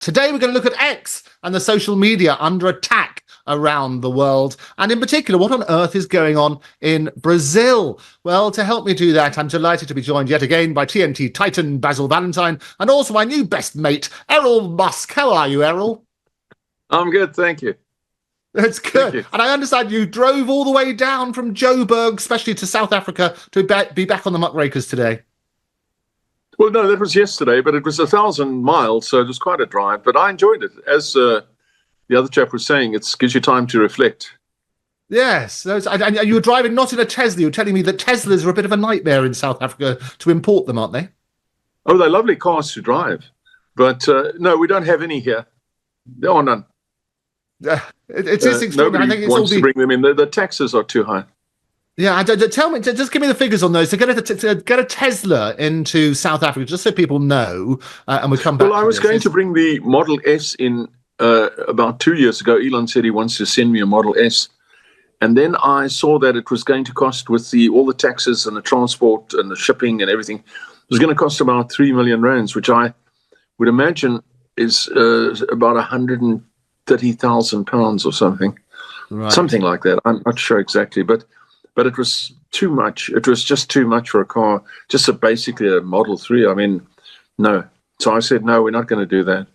Today we're going to look at X and the social media under attack around the world, and in particular, what on earth is going on in Brazil? Well, to help me do that, I'm delighted to be joined yet again by TNT Titan Basil Valentine and also my new best mate, Errol Musk. How are you, Errol? I'm good, thank you. That's good. And I understand you drove all the way down from Joburg, especially to South Africa, to be back on the Muckrakers today. Well, no, that was yesterday, but it was 1,000 miles, so it was quite a drive. But I enjoyed it. As the other chap was saying, it gives you time to reflect. Yes. And you were driving not in a Tesla. You were telling me that Teslas are a bit of a nightmare in South Africa to import them, aren't they? Oh, they're lovely cars to drive. But no, we don't have any here. There are none. It is extraordinary. Nobody wants to bring them in. The taxes are too high. Yeah, tell me, just give me the figures on those. To get a Tesla into South Africa, just so people know, and we come back. Well, I was going to bring the Model S in about 2 years ago. Elon said he wants to send me a Model S, and then I saw that it was going to cost, with all the taxes and the transport and the shipping and everything, it was going to cost about 3 million rands, which I would imagine is about 130,000 pounds or something, right. Something like that. I'm not sure exactly, but it was too much. It was just too much for a car, just basically a Model 3. I mean, no. So I said, no, we're not going to do that.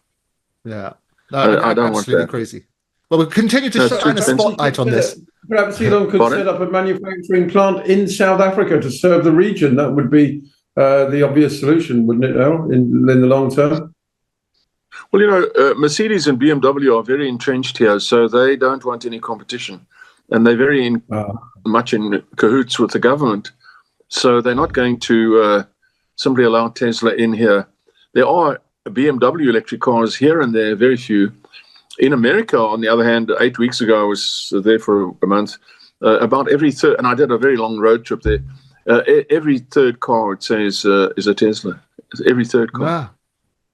Yeah. No, I don't want that. Crazy. Well, we'll continue to shine a spotlight on this. Perhaps Elon could set up a manufacturing plant in South Africa to serve the region. That would be the obvious solution, wouldn't it, Errol, in the long term? Well, you know, Mercedes and BMW are very entrenched here, so they don't want any competition. And they're very much in cahoots with the government. So they're not going to simply allow Tesla in here. There are BMW electric cars here and there, very few. In America, on the other hand, 8 weeks ago, I was there for a month, about every third, and I did a very long road trip there, every third car, I'd say, is a Tesla. Every third car. Wow.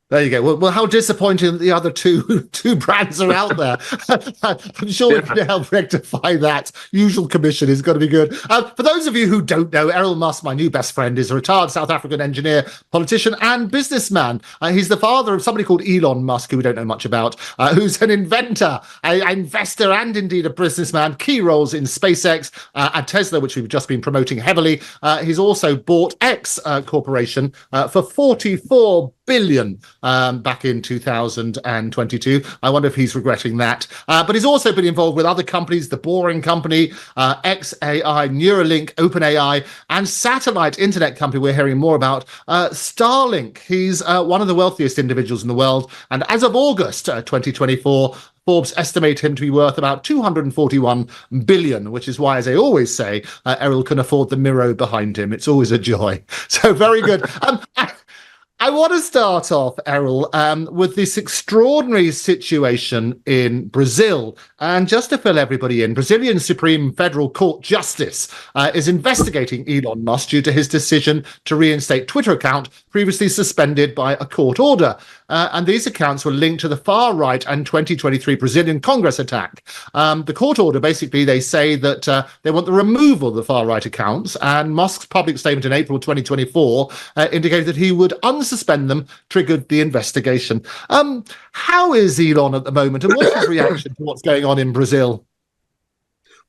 There you go. Well, how disappointing that the other two brands are out there. I'm sure we can help rectify that. Usual commission is going to be good. For those of you who don't know, Errol Musk, my new best friend, is a retired South African engineer, politician, and businessman. He's the father of somebody called Elon Musk, who we don't know much about, who's an inventor, an investor, and indeed a businessman. Key roles in SpaceX and Tesla, which we've just been promoting heavily. He's also bought X Corporation for $44 billion back in 2022. I wonder if he's regretting that. But he's also been involved with other companies, The Boring Company, XAI, Neuralink, OpenAI, and satellite internet company we're hearing more about, Starlink. He's one of the wealthiest individuals in the world. And as of August 2024, Forbes estimate him to be worth about 241 billion, which is why, as I always say, Errol can afford the Miro behind him. It's always a joy. So very good. I want to start off, Errol, with this extraordinary situation in Brazil. And just to fill everybody in, Brazilian Supreme Federal Court Justice is investigating Elon Musk due to his decision to reinstate Twitter account previously suspended by a court order. And these accounts were linked to the far-right and 2023 Brazilian Congress attack. The court order, basically, they say that they want the removal of the far-right accounts, and Musk's public statement in April 2024 indicated that he would unsuspend them, triggered the investigation. How is Elon at the moment, and what's his reaction to what's going on in Brazil?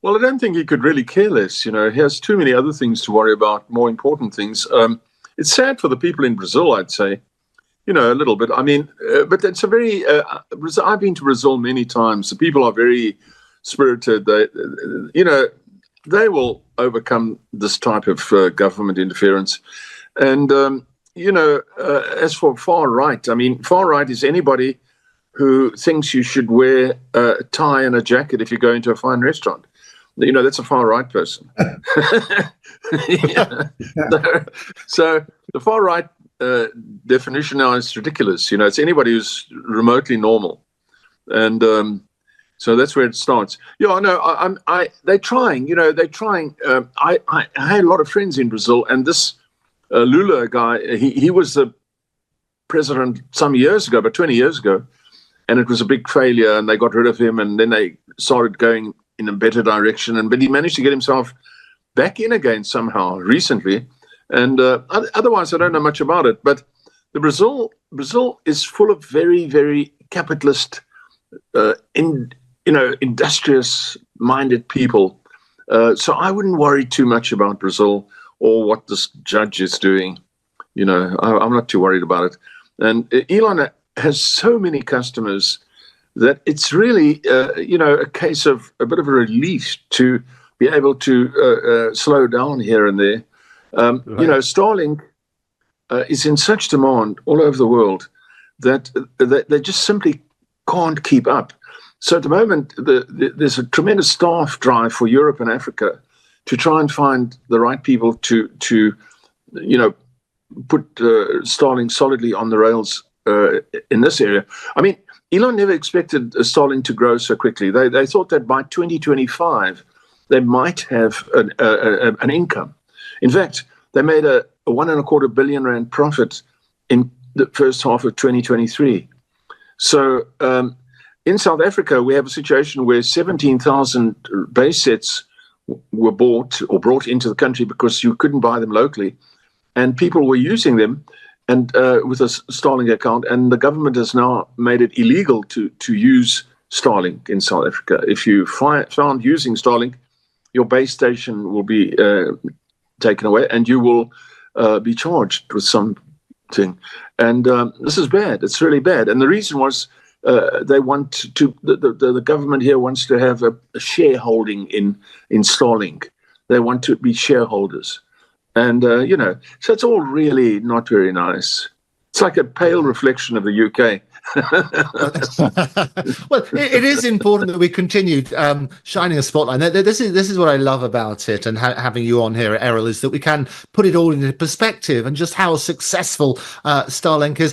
Well, I don't think he could really care less. You know, he has too many other things to worry about, more important things. It's sad for the people in Brazil, I'd say. You know, a little bit. I mean, but it's a very. I've been to Brazil many times. The people are very spirited. They, you know, they will overcome this type of government interference. And you know, as for far right, I mean, far right is anybody who thinks you should wear a tie and a jacket if you go into a fine restaurant. You know, that's a far right person. So the far right definition now is ridiculous. You know, it's anybody who's remotely normal, and so that's where it starts. Yeah, no, they're trying. You know, they're trying. I had a lot of friends in Brazil, and this Lula guy, he was the president some years ago, about 20 years ago, and it was a big failure, and they got rid of him, and then they started going in a better direction, but he managed to get himself back in again somehow recently. And otherwise, I don't know much about it. But the Brazil is full of very, very capitalist, industrious-minded people. So I wouldn't worry too much about Brazil or what this judge is doing. I'm not too worried about it. And Elon has so many customers that it's really, a case of a bit of a relief to be able to slow down here and there. Starlink is in such demand all over the world that they just simply can't keep up. So at the moment, there's a tremendous staff drive for Europe and Africa to try and find the right people to put Starlink solidly on the rails in this area. I mean, Elon never expected Starlink to grow so quickly. They thought that by 2025, they might have an income. In fact, they made a 1.25 billion rand profit in the first half of 2023. So in South Africa, we have a situation where 17,000 base sets were bought or brought into the country because you couldn't buy them locally, and people were using them and with a Starlink account, and the government has now made it illegal to use Starlink in South Africa. If you found using Starlink, your base station will be taken away, and you will be charged with something. And this is bad. It's really bad. And the reason was they want to. The government here wants to have a shareholding in Starlink. They want to be shareholders, and so it's all really not very nice. It's like a pale reflection of the UK. Well, it is important that we continue shining a spotlight. This is what I love about it, and having you on here, Errol, is that we can put it all into perspective and just how successful Starlink is.